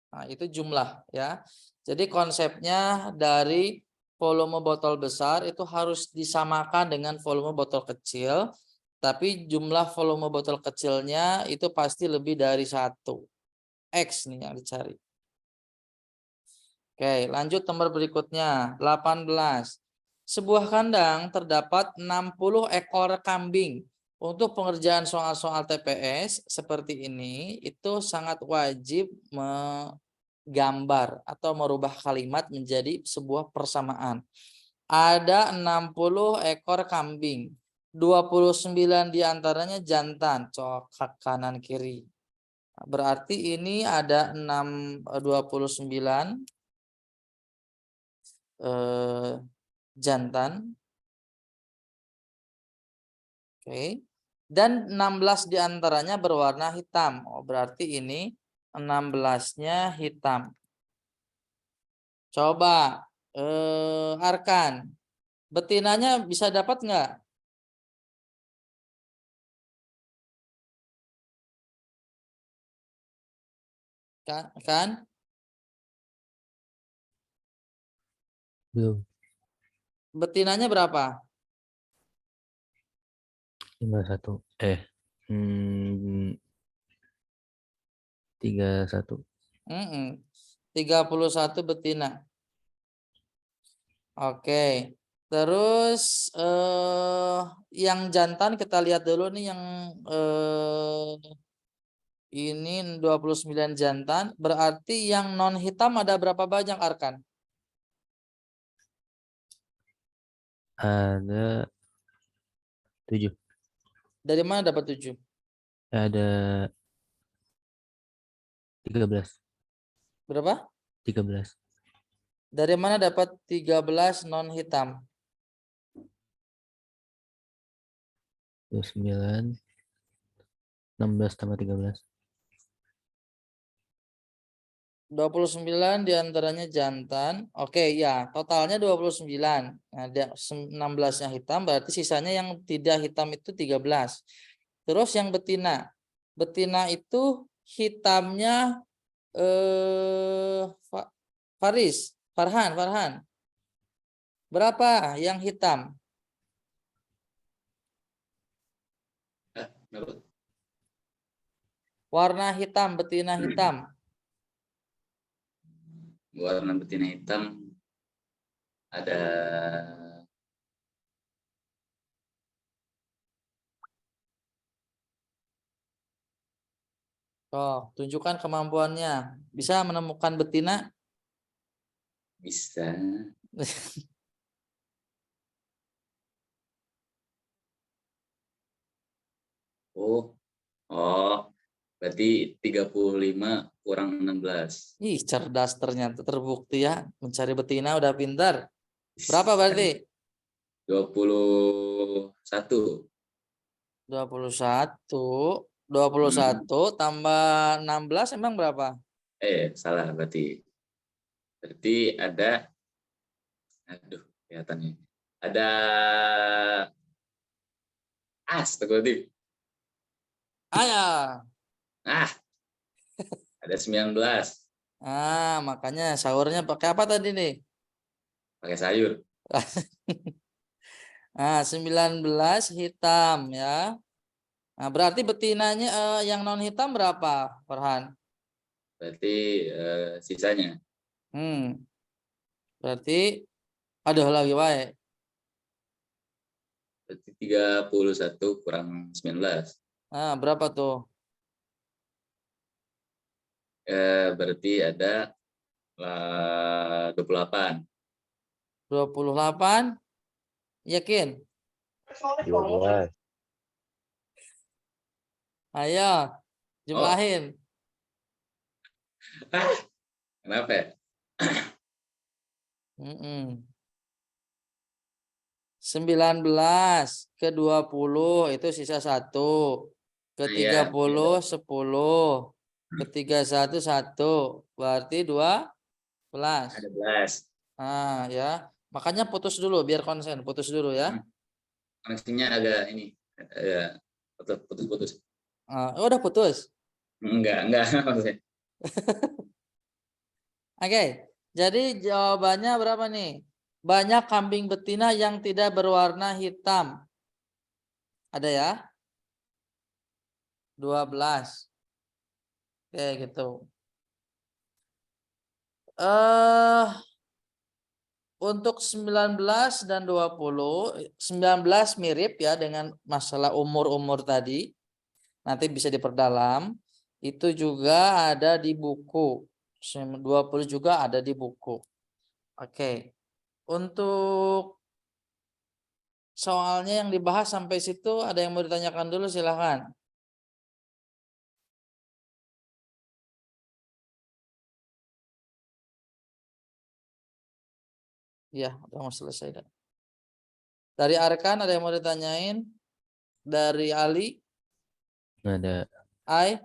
Nah, itu jumlah ya. Jadi konsepnya dari volume botol besar itu harus disamakan dengan volume botol kecil. Tapi jumlah volume botol kecilnya itu pasti lebih dari 1. X nih yang dicari. Oke, lanjut nomor berikutnya. 18. Sebuah kandang terdapat 60 ekor kambing. Untuk pengerjaan soal-soal TPS seperti ini, itu sangat wajib menggambar atau merubah kalimat menjadi sebuah persamaan. Ada 60 ekor kambing. 29 diantaranya jantan, cokak kanan kiri. Berarti ini ada 29 jantan. Oke. Dan 16 diantaranya berwarna hitam. Oh, berarti ini 16-nya hitam. Coba Arkan. Betinanya bisa dapat nggak? Kan? Belum. Betinanya berapa? 51. 31. 31 betina. Oke. Terus yang jantan kita lihat dulu nih yang ini 29 jantan. Berarti yang non hitam ada berapa banyak Arkan? Ada 7. Dari mana dapat 7? Ada 13. Berapa? 13. Dari mana dapat 13 non hitam? 29, 16 tambah 13. 29 diantaranya jantan. Oke, ya, totalnya 29. Nah, 16-nya hitam, berarti sisanya yang tidak hitam itu 13. Terus yang betina. Betina itu hitamnya Farhan. Berapa yang hitam? Kenapa? Warna hitam, betina hitam. Warna betina hitam ada Oh, tunjukkan kemampuannya. Bisa menemukan betina? bisa. Oh, berarti 35 kurang 16. Ih, cerdas ternyata, terbukti ya. Mencari betina udah pintar. Berapa berarti? 21. 21. 21 tambah 16 emang berapa? Salah berarti. Berarti ada, aduh, kelihatannya. Ada astagfirullahaladzim. Ayah. Ada 19 Makanya sahurnya pakai apa tadi nih? pakai sayur. 19 hitam ya. Nah, berarti betinanya yang non hitam berapa, Farhan? Berarti sisanya Berarti aduh lagi baik. berarti 31 kurang 19. Berapa tuh? Berarti ada 28. 28. Yakin? 12. Ayo, jumlahin. Kenapa ya? 19 ke 20 itu sisa 1. Ke Iya, 30 10. Ke 31 1. Berarti 12. ada 11. Ya. Makanya putus dulu biar konsen. Putus dulu ya. Koneksinya agak ini. Putus-putus. Udah putus. Enggak maksudnya. Oke. Jadi jawabannya berapa nih? Banyak kambing betina yang tidak berwarna hitam. Ada ya? 12. Oke, gitu. Untuk 19 dan 20, 19 mirip ya dengan masalah umur-umur tadi. Nanti bisa diperdalam. Itu juga ada di buku. 20 juga ada di buku. Oke. Untuk soalnya yang dibahas sampai situ ada yang mau ditanyakan dulu, silahkan. Ya, udah mau selesai. Dari Arkan ada yang mau ditanyain? Dari Ali? Nggak ada. Ai?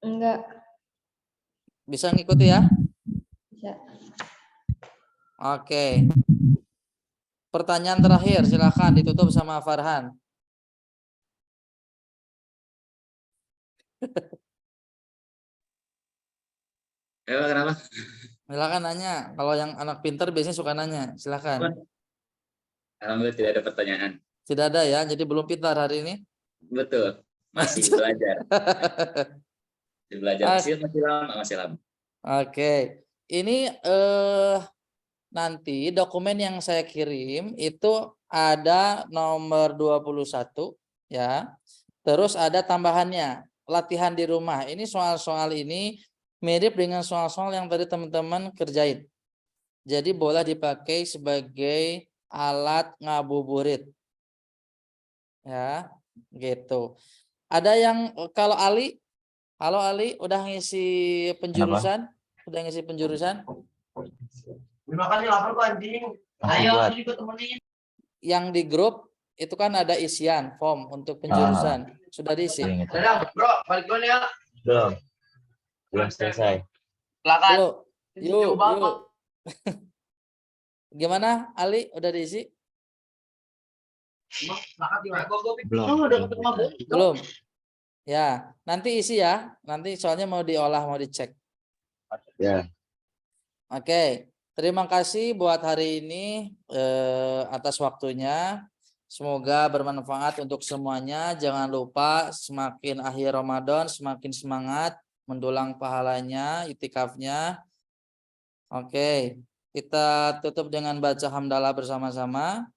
Enggak. Bisa ngikuti ya? Bisa. Oke. Pertanyaan terakhir, silakan ditutup sama Farhan. Kenapa? Silakan nanya. Kalau yang anak pintar biasanya suka nanya. Silakan. Alhamdulillah tidak ada pertanyaan. Tidak ada ya, jadi belum pintar hari ini. Betul. Masih belajar. Masih lama. Oke. Ini nanti dokumen yang saya kirim itu ada nomor 21 ya. Terus ada tambahannya, latihan di rumah. Ini soal-soal ini mirip dengan soal-soal yang tadi teman-teman kerjain. Jadi boleh dipakai sebagai alat ngabuburit. Ya, gitu. Ada yang kalau Ali, halo Ali, udah ngisi penjurusan? Udah ngisi penjurusan? Yang di grup itu kan ada isian form untuk penjurusan. Sudah diisi? Belum. Belum selesai. Belum. Yuk. Gimana Ali? Udah diisi? Belum. Ya, nanti isi ya. Nanti soalnya mau diolah, mau dicek. Ya. Oke. Terima kasih buat hari ini atas waktunya. Semoga bermanfaat untuk semuanya. Jangan lupa semakin akhir Ramadan semakin semangat mendulang pahalanya, itikafnya. Oke, kita tutup dengan baca hamdalah bersama-sama.